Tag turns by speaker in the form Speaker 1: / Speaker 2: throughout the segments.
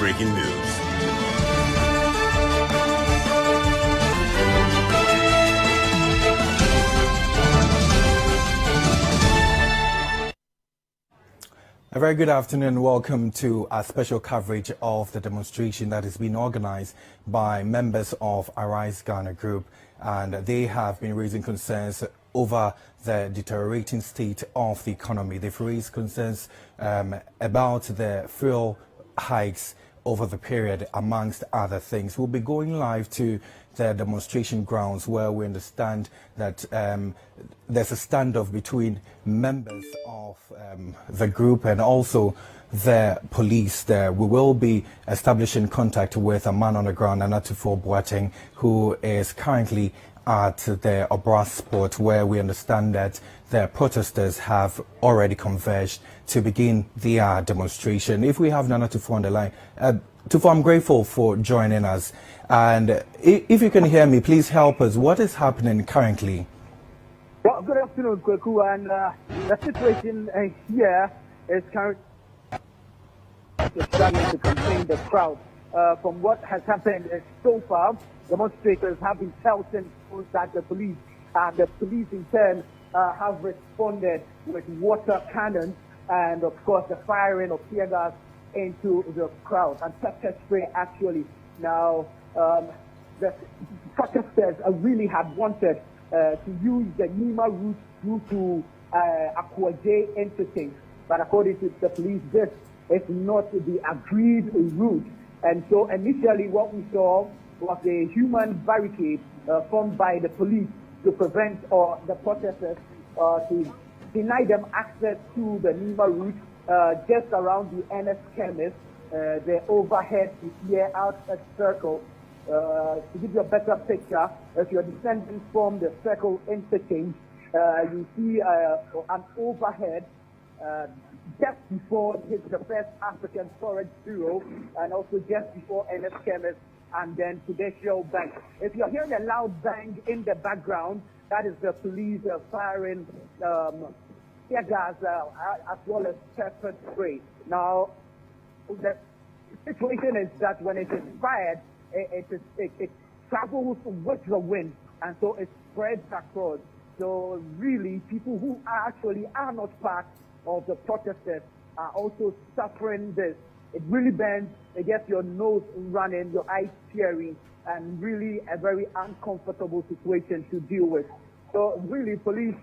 Speaker 1: breaking news.
Speaker 2: A very good afternoon. Welcome to our special coverage of the demonstration that has been organized by members of Arise Ghana Group, and they have been raising concerns over the deteriorating state of the economy. They've raised concerns about the fuel hikes over the period, amongst other things. We'll be going live to the demonstration grounds where we understand that there's a standoff between members of the group and also the police there. We will be establishing contact with a man on the ground, nanayaw Boateng, who is currently at the Obra Sport, where we understand that the protesters have already converged to begin their demonstration. If we have nanayaw on the line, Tufo, I'm grateful for joining us. And if you can hear me, please help us. What is happening currently?
Speaker 3: Well, good afternoon, Kweku. And the situation here is currently struggling to contain the crowd. From what has happened so far, demonstrators have been pelting at the police, and the police in turn have responded with water cannons and, of course, the firing of tear gas into the crowd and pepper spray. Actually, now the protesters really had wanted to use the Nima route through to Akwaje interchange, but according to the police, this is not the agreed route. And so initially what we saw was a human barricade formed by the police to prevent the protesters to deny them access to the Nima route just around the NS chemist. The overhead is here out at circle. To give you a better picture, if you're descending from the circle interchange, you see an overhead just before the first African Storage Bureau, and also just before NS Chemist, and then Prudential Bank. If you're hearing a loud bang in the background, that is the police firing tear gas as well as pepper spray. Now, the situation is that when it is fired, it travels with the wind, and so it spreads across. So really, people who are not part of the protesters are also suffering this. It really burns. It gets your nose running, your eyes tearing, and really a very uncomfortable situation to deal with. So really, police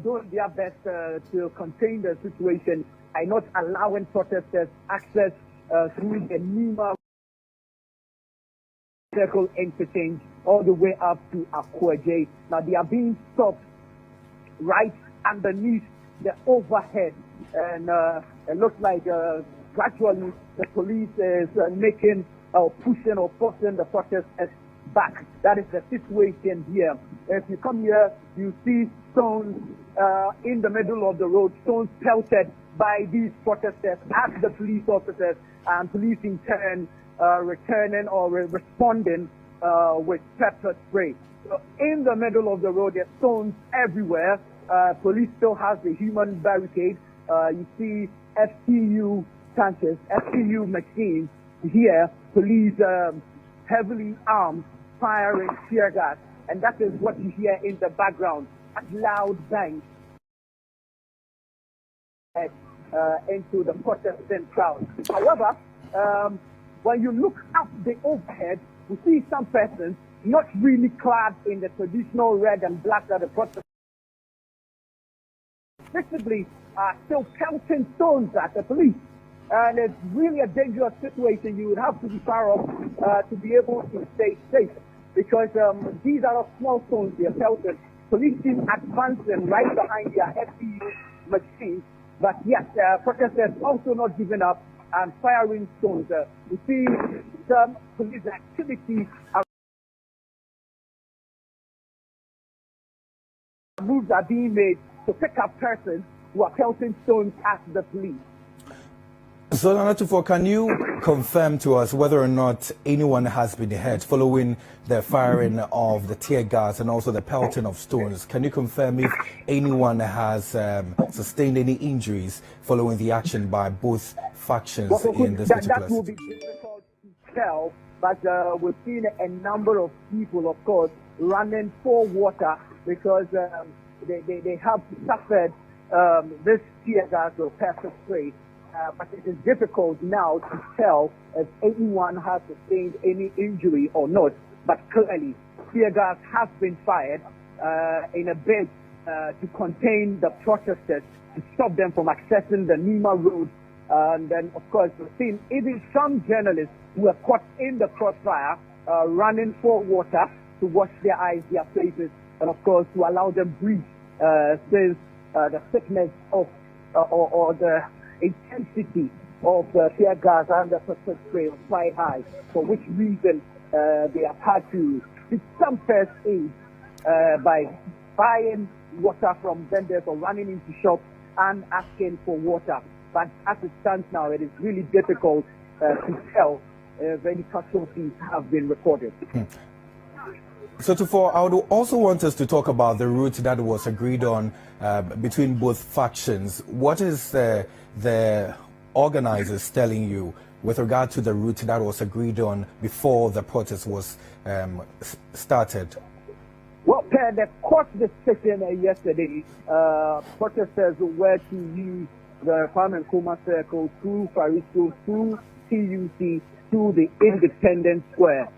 Speaker 3: doing their best to contain the situation by not allowing protesters access through the Nima circle interchange all the way up to Akwaje. Now they are being stopped right underneath the overhead, and it looks like gradually the police is making or pushing or forcing the protesters back. That is the situation here. If you come here, you see stones in the middle of the road, stones pelted by these protesters at the police officers, and police in turn returning or responding with pepper spray. So in the middle of the road, there's stones everywhere. Police still has the human barricade. You see FTU tanks, FTU machines here. Police heavily armed, firing tear gas, and that is what you hear in the background. A loud bang into the protesting crowd. However, when you look up the overhead, you see some persons not really clad in the traditional red and black that the protesters visibly are still pelting stones at the police. And it's really a dangerous situation. You would have to be far off to be able to stay safe, because these are not small stones they are pelting. Police team advancing right behind their FPU machines, but yes, protesters also not giving up and firing stones. You see some police activity. Moves are being made to pick up persons who are pelting stones at the police.
Speaker 2: So, Nanatufo, can you confirm to us whether or not anyone has been hurt following the firing of the tear gas and also the pelting of stones? Can you confirm if anyone has sustained any injuries following the action by both factions in this particular
Speaker 3: That will be difficult to tell, but we've seen a number of people, of course, running for water because they have suffered this tear gas or pepper spray. But it is difficult now to tell if anyone has sustained any injury or not. But clearly, tear gas has been fired in a bid to contain the protesters, to stop them from accessing the Nima Road. And then, of course, we've seen even some journalists who are caught in the crossfire running for water to wash their eyes, their faces, and of course, to allow them breathe since the thickness of or the intensity of the tear gas and the pepper spray was quite high, for which reason they have had to seek some first aid by buying water from vendors or running into shops and asking for water. But as it stands now, it is really difficult to tell if any casualties have been recorded.
Speaker 2: So, I would also want us to talk about the route that was agreed on between both factions. What is the organizers telling you with regard to the route that was agreed on before the protest was started?
Speaker 3: Well, per the court decision yesterday, protesters were to use the Farm and Coma Circle through Faristo, through TUC, to the Independence Square.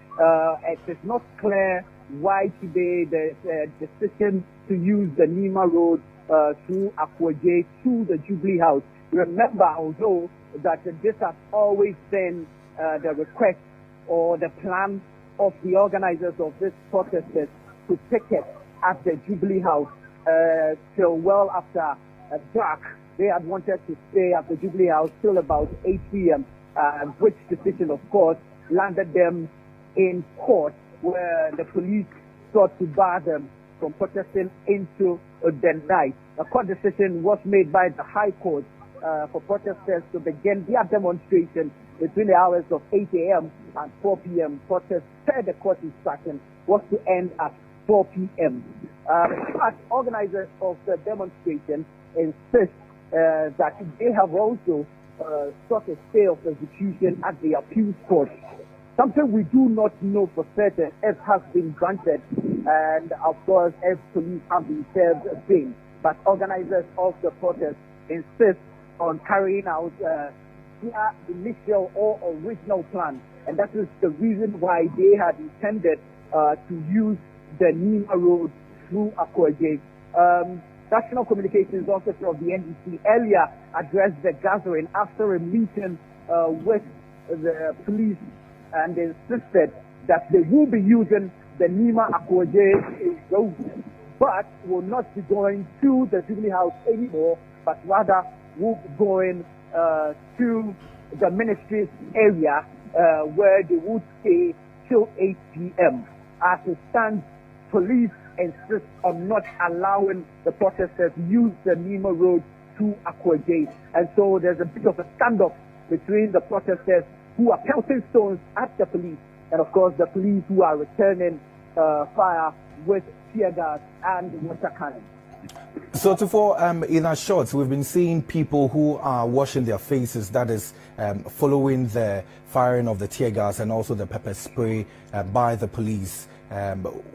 Speaker 3: It is not clear why today there's a decision to use the Nima Road through Akwaje to the Jubilee House. Remember, although that this has always been the request or the plan of the organizers of this protesters to picket at the Jubilee House till well after dark. They had wanted to stay at the Jubilee House till about 8 p.m., which decision, of course, landed them in court, where the police sought to bar them from protesting into the night. A court decision was made by the High Court for protesters to begin their demonstration between the hours of 8 a.m. and 4 p.m. Protest per the court instruction was to end at 4 p.m. But organizers of the demonstration insist that they have also sought a stay of execution at the appeals court. Something we do not know for certain if has been granted, and of course if police have been served bail. But organizers of the protest insist on carrying out their initial or original plan, and that is the reason why they had intended to use the Nima Road through Akwaje. National Communications Officer of the NDC earlier addressed the gathering after a meeting with the police, and insisted that they will be using the Nima Akwaje road, but will not be going to the Jubilee House anymore, but rather will be going to the ministry's area where they would stay till 8 p.m. As it stands, police insist on not allowing the protesters use the Nima Road to Akwaje. And so there's a bit of a standoff between the protesters who are pelting stones at the police, and of course the police who are returning fire with tear gas and water cannons.
Speaker 2: So, in our shots, we've been seeing people who are washing their faces, that is, following the firing of the tear gas and also the pepper spray by the police.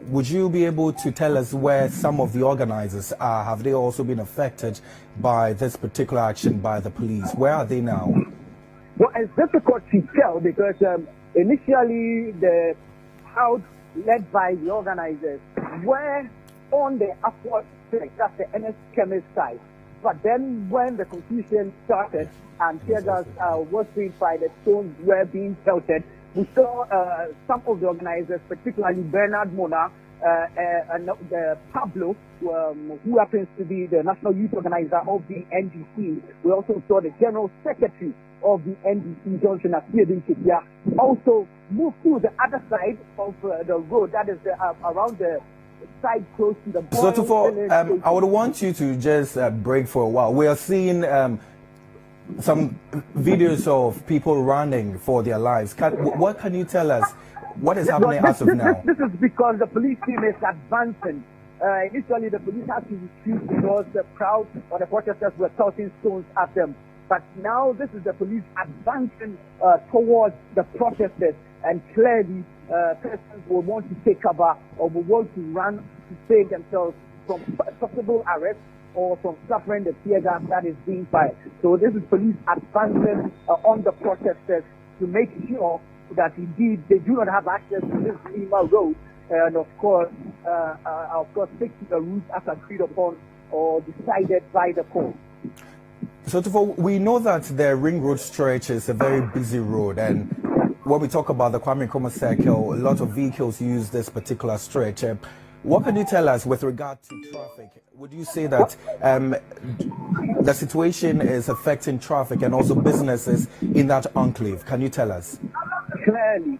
Speaker 2: Would you be able to tell us where some of the organizers are? Have they also been affected by this particular action by the police? Where are they now?
Speaker 3: Well, it's difficult to tell because initially the crowd led by the organizers were on the upward side, that's the NS Chemist side. But then when the confusion started and tear gas was being fired, the stones were being pelted, we saw some of the organizers, particularly Bernard Mona and Pablo, who happens to be the national youth organizer of the NDC. We also saw the general secretary of the NDC, Johnson Afiedin Chitia, also moved to the other side of the road, that is around the side close to the border.
Speaker 2: So, I would want you to just break for a while. We are seeing some videos of people running for their lives. What can you tell us? What is happening as of now?
Speaker 3: This is because the police team is advancing. Initially, the police had to retreat because the crowd or the protesters were tossing stones at them. But now this is the police advancing towards the protesters, and clearly persons will want to take cover or will want to run to save themselves from possible arrest or from suffering the tear gas that is being fired. So this is police advancing on the protesters to make sure that indeed they do not have access to this Lima road, and of course stick to the route as agreed upon or decided by the court.
Speaker 2: So we know that the Ring Road stretch is a very busy road, and when we talk about the Kwame Nkrumah Circle, a lot of vehicles use this particular stretch. What can you tell us with regard to traffic? Would you say that the situation is affecting traffic and also businesses in that enclave? Can you tell us?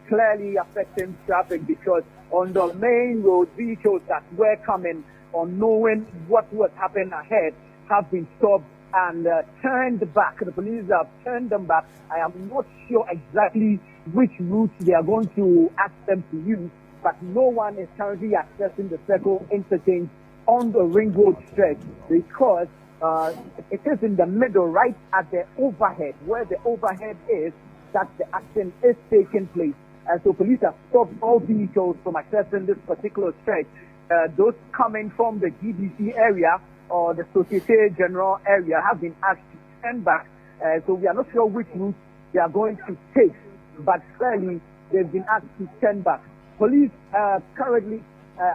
Speaker 3: Clearly affecting traffic, because on the main road, vehicles that were coming or knowing what was happening ahead have been stopped and turned back. The police have turned them back. I am not sure exactly which route they are going to ask them to use, but no one is currently accessing the Circle interchange on the Ring Road stretch because it is in the middle, right at the overhead, where the overhead is, that the action is taking place. And so police have stopped all vehicles from accessing this particular stretch. Those coming from the GDC area or the Societe Generale area have been asked to turn back. So we are not sure which route they are going to take, but clearly they've been asked to turn back. Police are currently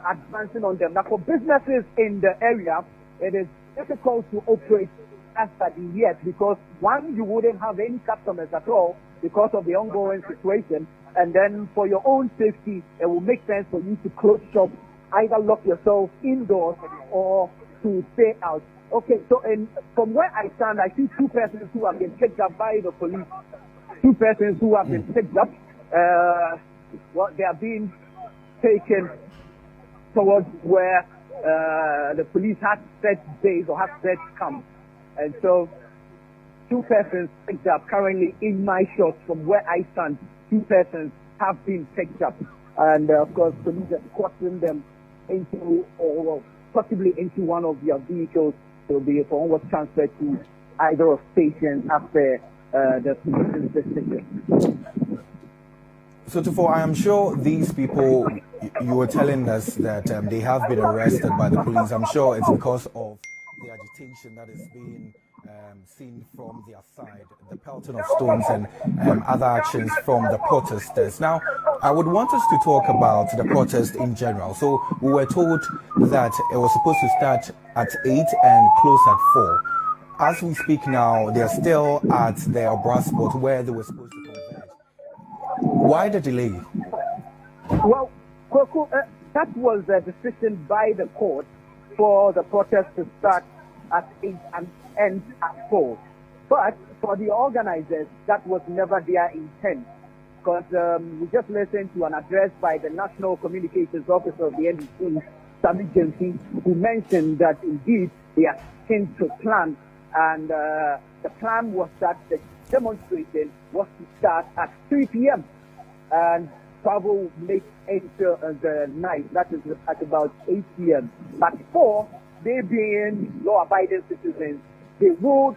Speaker 3: advancing on them. Now, for businesses in the area, it is difficult to operate as at yet because, one, you wouldn't have any customers at all because of the ongoing situation, and then for your own safety, it will make sense for you to close shop, either lock yourself indoors or to stay out. Okay, so from where I stand, I see two persons who have been picked up by the police. Two persons who have been picked up. They are being taken towards where the police had set days or have set camp. And so two persons picked up currently in my shots from where I stand. Two persons have been picked up. And of course, police are escorting them into, or possibly into one of their vehicles. They'll be onward transferred to either of stations after the police's decision.
Speaker 2: So, I am sure these people, you were telling us that they have been arrested by the police. I'm sure it's because of the agitation that is being seen from their side, the pelting of stones and other actions from the protesters. Now, I would want us to talk about the protest in general. So, we were told that it was supposed to start at 8 and close at 4. As we speak now, they're still at the Obra spot where they were supposed to converge. Why the delay?
Speaker 3: Well, Koko, that was a decision by the court for the protest to start at 8 and end at 4. But for the organizers, that was never their intent. Because we just listened to an address by the National Communications Officer of the NDC, Sami Jensen, who mentioned that indeed they are sticking to plan. And the plan was that the demonstration was to start at 3 p.m. and travel late into the night, that is at about 8 p.m. But 4, they being law-abiding citizens, they would